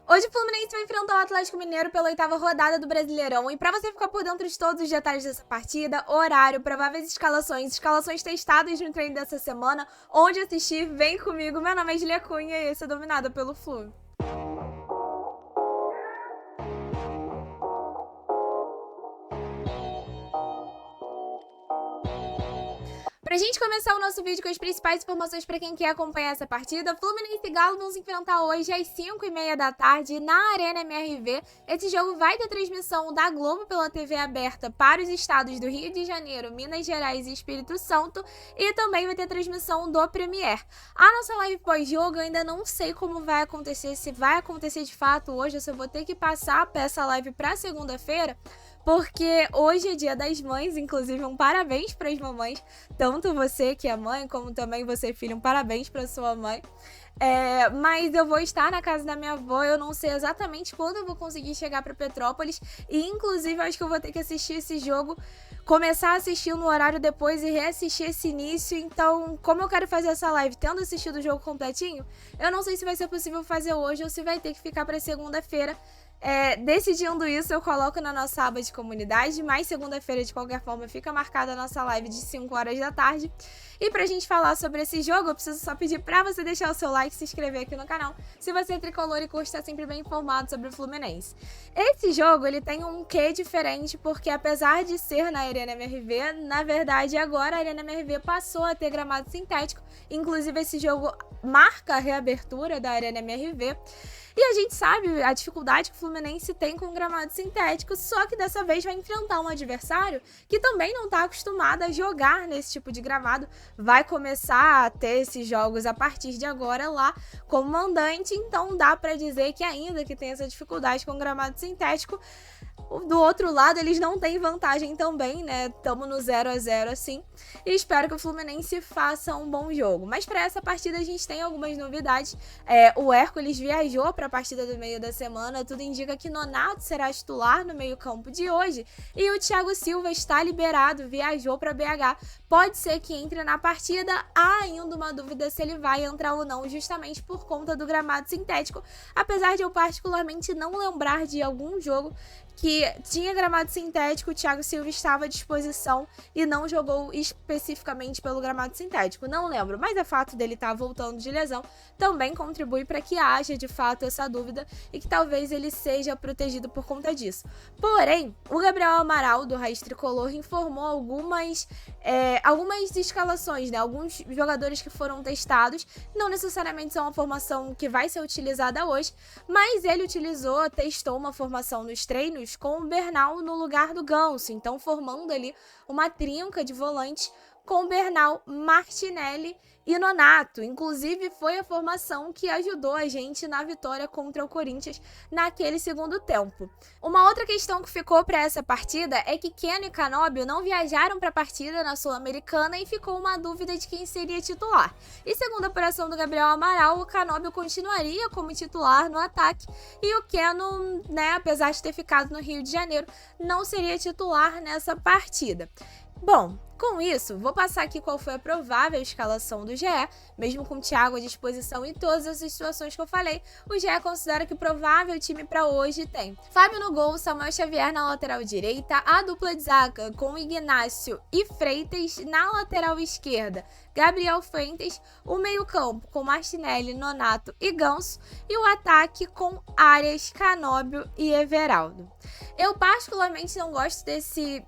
Hoje o Fluminense vai enfrentar o Atlético Mineiro pela 8ª rodada do Brasileirão. E para você ficar por dentro de todos os detalhes dessa partida, horário, prováveis escalações testadas no treino dessa semana, onde assistir, vem comigo. Meu nome é Julia Cunha e esse é Dominada pelo Flu. Pra gente começar o nosso vídeo com as principais informações para quem quer acompanhar essa partida, Fluminense e Galo vão se enfrentar hoje às 5h30 da tarde na Arena MRV. Esse jogo vai ter transmissão da Globo pela TV aberta para os estados do Rio de Janeiro, Minas Gerais e Espírito Santo, e também vai ter transmissão do Premier. A nossa live pós-jogo eu ainda não sei como vai acontecer, se vai acontecer de fato hoje, eu só vou ter que passar essa live para segunda-feira, porque hoje é Dia das Mães, inclusive um parabéns para as mamães, tanto você que é mãe, como também você filho, um parabéns para sua mãe. Mas eu vou estar na casa da minha avó, eu não sei exatamente quando eu vou conseguir chegar para Petrópolis, e inclusive eu acho que eu vou ter que assistir esse jogo, começar a assistir no horário depois e reassistir esse início. Então, como eu quero fazer essa live tendo assistido o jogo completinho, eu não sei se vai ser possível fazer hoje ou se vai ter que ficar para segunda-feira. Decidindo isso, eu coloco na nossa aba de comunidade, mas segunda-feira, de qualquer forma, fica marcada a nossa live de 5 horas da tarde. E pra gente falar sobre esse jogo, eu preciso só pedir pra você deixar o seu like e se inscrever aqui no canal, se você é tricolor e curte estar sempre bem informado sobre o Fluminense. Esse jogo, ele tem um quê diferente, porque apesar de ser na Arena MRV, na verdade, agora a Arena MRV passou a ter gramado sintético. Inclusive, esse jogo marca a reabertura da Arena MRV. E a gente sabe a dificuldade que o Fluminense tem com o gramado sintético, só que dessa vez vai enfrentar um adversário que também não está acostumado a jogar nesse tipo de gramado. Vai começar a ter esses jogos a partir de agora lá como mandante, então dá para dizer que ainda que tem essa dificuldade com o gramado sintético, do outro lado eles não têm vantagem também, né? Estamos no 0-0 assim, e espero que o Fluminense faça um bom jogo. Mas para essa partida a gente tem algumas novidades. O Hércules viajou para a partida do meio da semana, tudo indica que Nonato será titular no meio-campo de hoje, e o Thiago Silva está liberado, viajou para BH. Pode ser que entre na partida, há ainda uma dúvida se ele vai entrar ou não, justamente por conta do gramado sintético, apesar de eu particularmente não lembrar de algum jogo que tinha gramado sintético, o Thiago Silva estava à disposição e não jogou especificamente pelo gramado sintético. Não lembro, mas o fato dele estar voltando de lesão também contribui para que haja de fato essa dúvida e que talvez ele seja protegido por conta disso. Porém, o Gabriel Amaral, do Raiz Tricolor, informou algumas escalações, né? Alguns jogadores que foram testados, não necessariamente são uma formação que vai ser utilizada hoje, mas ele testou uma formação nos treinos com o Bernal no lugar do Ganso, então formando ali uma trinca de volantes com Bernal, Martinelli e Nonato. Inclusive foi a formação que ajudou a gente na vitória contra o Corinthians naquele segundo tempo. Uma outra questão que ficou para essa partida é que Keno e Canóbio não viajaram para a partida na Sul-Americana e ficou uma dúvida de quem seria titular. E segundo a apuração do Gabriel Amaral, o Canóbio continuaria como titular no ataque e o Keno, né, apesar de ter ficado no Rio de Janeiro, não seria titular nessa partida. Bom, com isso, vou passar aqui qual foi a provável escalação do GE, mesmo com o Thiago à disposição e todas as situações que eu falei. O GE considera que o provável time para hoje tem Fábio no gol, Samuel Xavier na lateral direita, a dupla de zaga com Ignácio e Freitas na lateral esquerda, Gabriel Fuentes, o meio-campo com Martinelli, Nonato e Ganso, e o ataque com Arias, Canóbio e Everaldo. Eu particularmente não gosto desse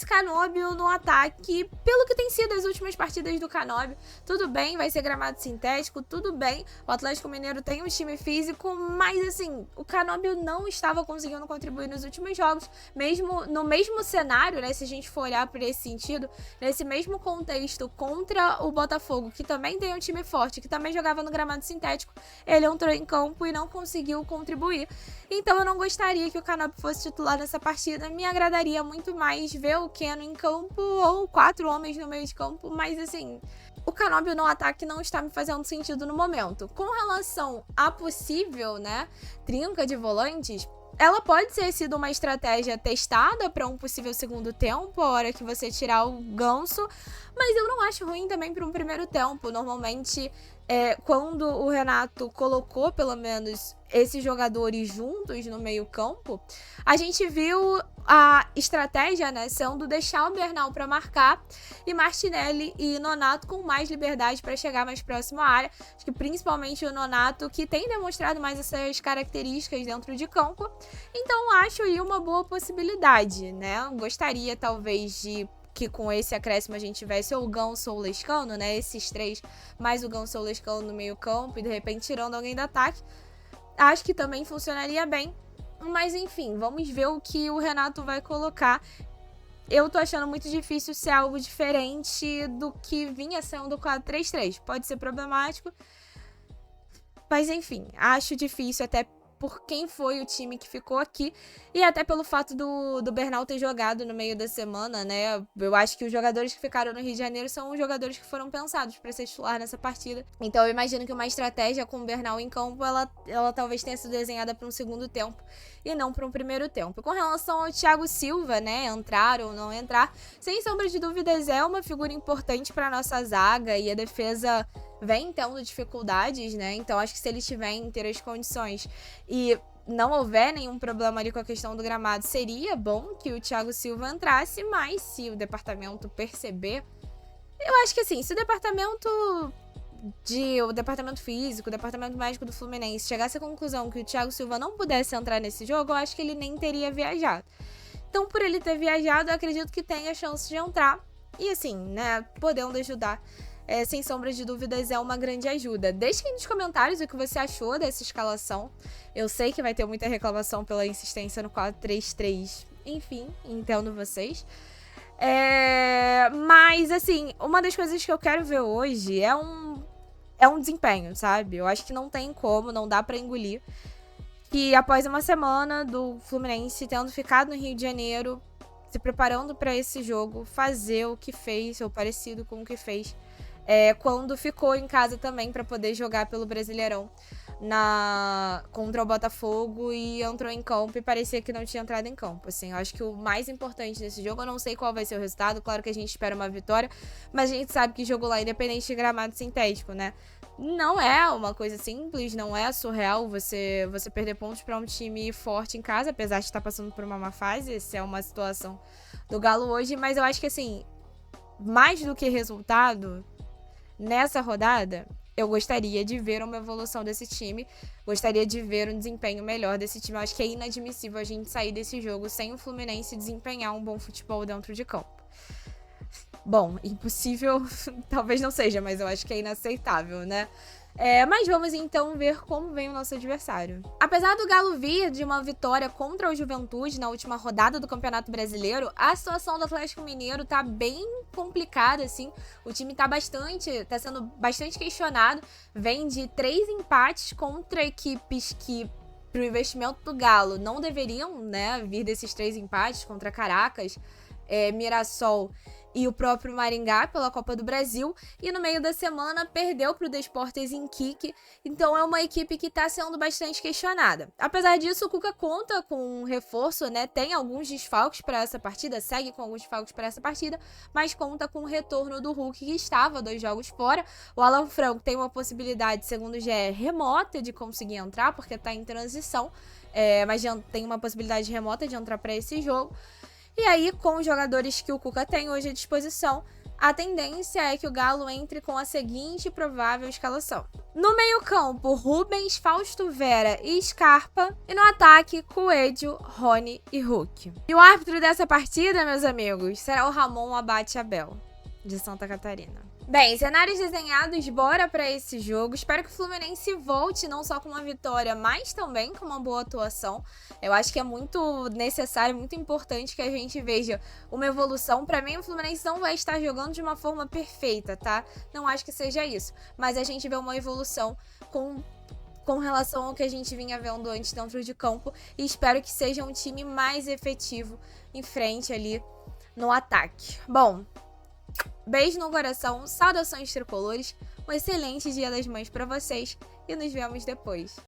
Canóbio no ataque, pelo que tem sido as últimas partidas do Canóbio. Tudo bem, vai ser gramado sintético, tudo bem, o Atlético Mineiro tem um time físico, mas assim, o Canóbio não estava conseguindo contribuir nos últimos jogos, mesmo no mesmo cenário, né, se a gente for olhar por esse sentido, nesse mesmo contexto contra o Botafogo, que também tem um time forte, que também jogava no gramado sintético, ele entrou em campo e não conseguiu contribuir. Então eu não gostaria que o Canóbio fosse titular nessa partida, me agradaria muito mais ver o Keno em campo ou 4 homens no meio de campo, mas assim, o Canóbio no ataque não está me fazendo sentido no momento. Com relação a possível, né, trinca de volantes, ela pode ter sido uma estratégia testada para um possível segundo tempo, a hora que você tirar o Ganso, mas eu não acho ruim também para um primeiro tempo. Normalmente quando o Renato colocou, pelo menos, esses jogadores juntos no meio-campo, a gente viu a estratégia, né, sendo deixar o Bernal para marcar e Martinelli e Nonato com mais liberdade para chegar mais próximo à área. Acho que principalmente o Nonato, que tem demonstrado mais essas características dentro de campo. Então, acho aí uma boa possibilidade, né? Gostaria, talvez, de que com esse acréscimo a gente tivesse ou o Ganso ou o Lescano, né? Esses três, mais o Ganso ou o Lescano no meio campo e de repente tirando alguém do ataque. Acho que também funcionaria bem. Mas enfim, vamos ver o que o Renato vai colocar. Eu tô achando muito difícil ser algo diferente do que vinha sendo o 4-3-3. Pode ser problemático. Mas enfim, acho difícil até por quem foi o time que ficou aqui e até pelo fato do Bernal ter jogado no meio da semana, né? Eu acho que os jogadores que ficaram no Rio de Janeiro são os jogadores que foram pensados para ser titular nessa partida. Então eu imagino que uma estratégia com o Bernal em campo, ela talvez tenha sido desenhada para um segundo tempo e não para um primeiro tempo. Com relação ao Thiago Silva, né, entrar ou não entrar, sem sombra de dúvidas é uma figura importante para nossa zaga e a defesa vem tendo dificuldades, né? Então acho que se ele tiver em inteiras condições e não houver nenhum problema ali com a questão do gramado, seria bom que o Thiago Silva entrasse, mas se o departamento perceber, eu acho que assim, se o departamento físico, o departamento médico do Fluminense chegasse à conclusão que o Thiago Silva não pudesse entrar nesse jogo, eu acho que ele nem teria viajado. Então, por ele ter viajado, eu acredito que tem a chance de entrar e assim, né, podendo ajudar. Sem sombras de dúvidas, é uma grande ajuda. Deixe aí nos comentários o que você achou dessa escalação. Eu sei que vai ter muita reclamação pela insistência no 4-3-3. Enfim, entendo vocês. Mas, assim, uma das coisas que eu quero ver hoje é um desempenho, sabe? Eu acho que não tem como, não dá pra engolir. Que após uma semana do Fluminense tendo ficado no Rio de Janeiro, se preparando pra esse jogo, fazer o que fez, ou parecido com o que fez, quando ficou em casa também para poder jogar pelo Brasileirão contra o Botafogo e entrou em campo e parecia que não tinha entrado em campo. Assim, eu acho que o mais importante desse jogo, eu não sei qual vai ser o resultado, claro que a gente espera uma vitória, mas a gente sabe que jogo lá, independente de gramado sintético, né? Não é uma coisa simples, não é surreal você perder pontos para um time forte em casa, apesar de estar passando por uma má fase. Essa é uma situação do Galo hoje, mas eu acho que assim, mais do que resultado, nessa rodada, eu gostaria de ver uma evolução desse time, gostaria de ver um desempenho melhor desse time. Eu acho que é inadmissível a gente sair desse jogo sem o Fluminense desempenhar um bom futebol dentro de campo. Bom, impossível talvez não seja, mas eu acho que é inaceitável, né? Mas vamos então ver como vem o nosso adversário. Apesar do Galo vir de uma vitória contra o Juventude na última rodada do Campeonato Brasileiro, a situação do Atlético Mineiro tá bem complicada, assim. O time tá sendo bastante questionado. Vem de 3 empates contra equipes que, pro investimento do Galo, não deveriam, né, vir desses 3 empates contra Caracas, Mirassol e o próprio Maringá pela Copa do Brasil, e no meio da semana perdeu para o Desportes em Iquique, então é uma equipe que está sendo bastante questionada. Apesar disso, o Cuca conta com um reforço, né? Tem alguns desfalques para essa partida, segue com alguns desfalques para essa partida, mas conta com o retorno do Hulk, que estava 2 jogos fora. O Alan Franco tem uma possibilidade, segundo o GE, remota de conseguir entrar, porque está em transição, mas tem uma possibilidade remota de entrar para esse jogo. E aí, com os jogadores que o Cuca tem hoje à disposição, a tendência é que o Galo entre com a seguinte provável escalação. No meio-campo, Rubens, Fausto Vera e Scarpa. E no ataque, Coelho, Rony e Hulk. E o árbitro dessa partida, meus amigos, será o Ramon Abate Abel, de Santa Catarina. Bem, cenários desenhados, bora pra esse jogo. Espero que o Fluminense volte não só com uma vitória, mas também com uma boa atuação. Eu acho que é muito necessário, muito importante que a gente veja uma evolução. Pra mim, o Fluminense não vai estar jogando de uma forma perfeita, tá? Não acho que seja isso. Mas a gente vê uma evolução com relação ao que a gente vinha vendo antes dentro de campo. E espero que seja um time mais efetivo em frente ali no ataque. Bom, beijo no coração, saudações tricolores, um excelente Dia das Mães pra vocês e nos vemos depois.